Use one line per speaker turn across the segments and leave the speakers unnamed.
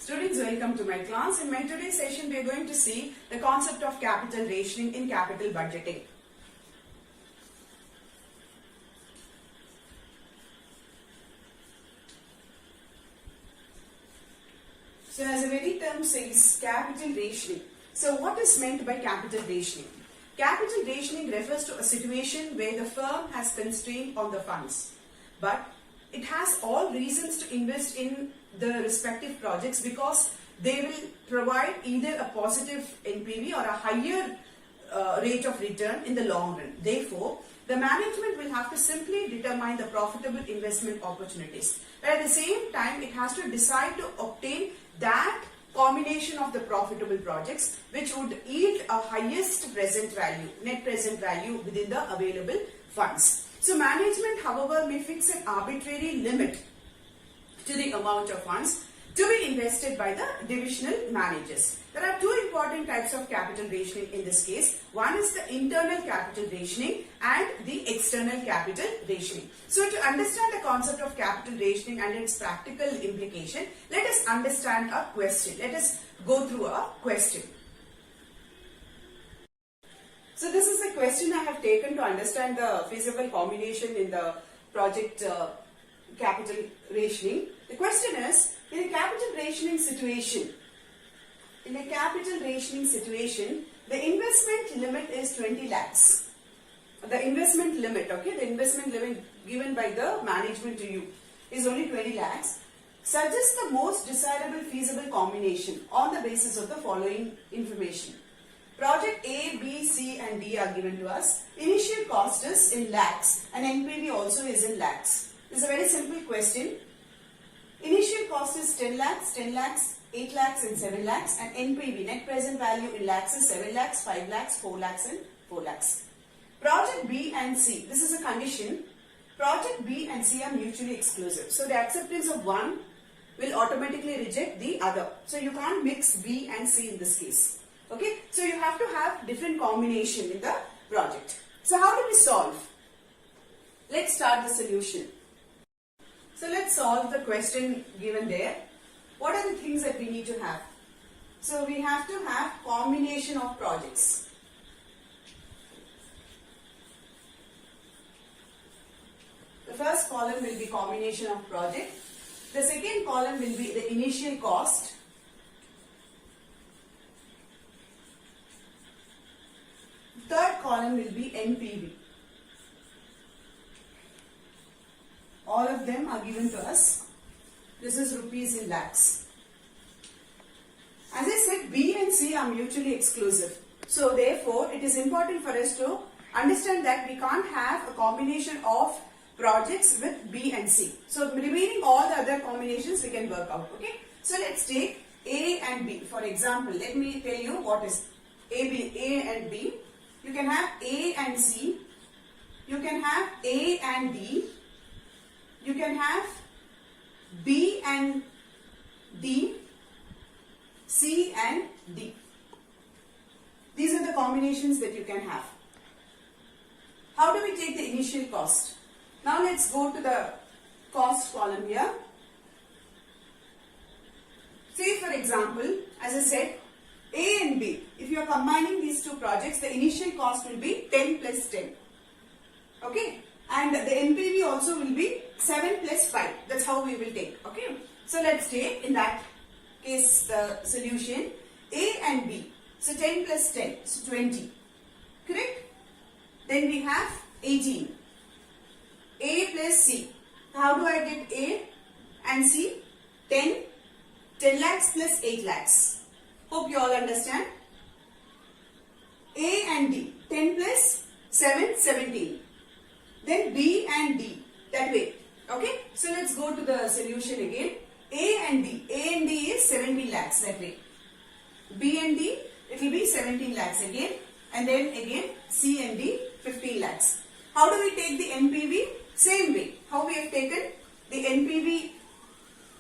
Students, welcome to my class. In my today's session, we are going to see the concept of capital rationing in capital budgeting. So, as the very term says, capital rationing. So, what is meant by capital rationing? Capital rationing refers to a situation where the firm has constraint on the funds, but it has all reasons to invest in the respective projects because they will provide either a positive NPV or a higher rate of return in the long run. Therefore, the management will have to simply determine the profitable investment opportunities. But at the same time, it has to decide to obtain that combination of the profitable projects which would yield a highest present value, net present value within the available funds. So management, however, may fix an arbitrary limit to the amount of funds to be invested by the divisional managers. There are two important types of capital rationing in this case. One is the internal capital rationing and the external capital rationing. So to understand the concept of capital rationing and its practical implication, let us understand a question. Let us go through a question. So this is the question I have taken to understand the feasible combination in the project capital rationing. The question is, in a capital rationing situation, the investment limit is 20 lakhs. The investment limit, okay, the investment limit given by the management to you is only 20 lakhs. Suggest the most desirable feasible combination on the basis of the following information. Project A, B, C and D are given to us. Initial cost is in lakhs and NPV also is in lakhs. This is a very simple question. Initial cost is 10 lakhs, 8 lakhs and 7 lakhs, and NPV, net present value in lakhs, is 7 lakhs, 5 lakhs, 4 lakhs and 4 lakhs. Project B and C, this is a condition. Project B and C are mutually exclusive. So the acceptance of one will automatically reject the other. So you can't mix B and C in this case. Okay, so you have to have different combination in the project. So how do we solve? Let's start the solution. So let's solve the question given there. What are the things that we need to have? So we have to have combination of projects. The first column will be combination of project. The second column will be the initial cost. Third column will be NPV. All of them are given to us. This is rupees in lakhs. As I said, B and C are mutually exclusive. So therefore, it is important for us to understand that we can't have a combination of projects with B and C. So remaining all the other combinations we can work out. Okay. So let's take A and B. For example, let me tell you what is A and B. You can have A and C. You can have A and D. You can have B and D, C and D. These are the combinations that you can have. How do we take the initial cost? Now let's go to the cost column here. Say for example, as I said, A and B, if you are combining these two projects, the initial cost will be 10 plus 10. Okay? And the NPV also will be 7 plus 5. That's how we will take. Okay. So let's take in that case the solution A and B. So 10 plus 10. So 20. Correct? Then we have 18. A plus C. How do I get A and C? 10. 10 lakhs plus 8 lakhs. Hope you all understand. A and D. 10 plus 7, 17. Then B and D, that way. Okay, so let's go to the solution again. A and D is 17 lakhs, that way. B and D, it will be 17 lakhs again. And then again, C and D, 15 lakhs. How do we take the NPV? Same way. How we have taken? The NPV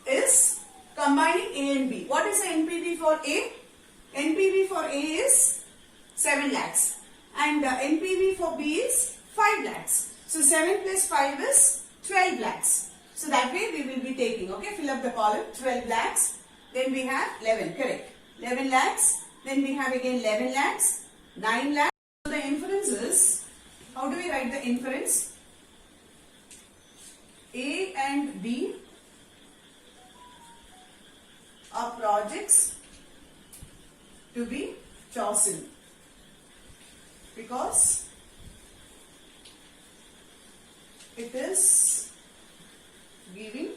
is combining A and B. What is the NPV for A? NPV for A is 7 lakhs. And the NPV for B is 5 lakhs. So 7 plus 5 is 12 lakhs. So that way we will be taking, okay, fill up the column 12 lakhs Then we have 11, correct. 11 lakhs. Then we have again 11 lakhs, 9 lakhs. So the inference is, how do we write the inference? A and B are projects to be chosen because it is giving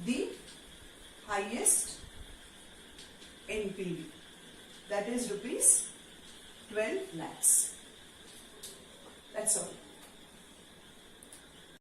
the highest NPV, that is rupees 12 lakhs. That's all.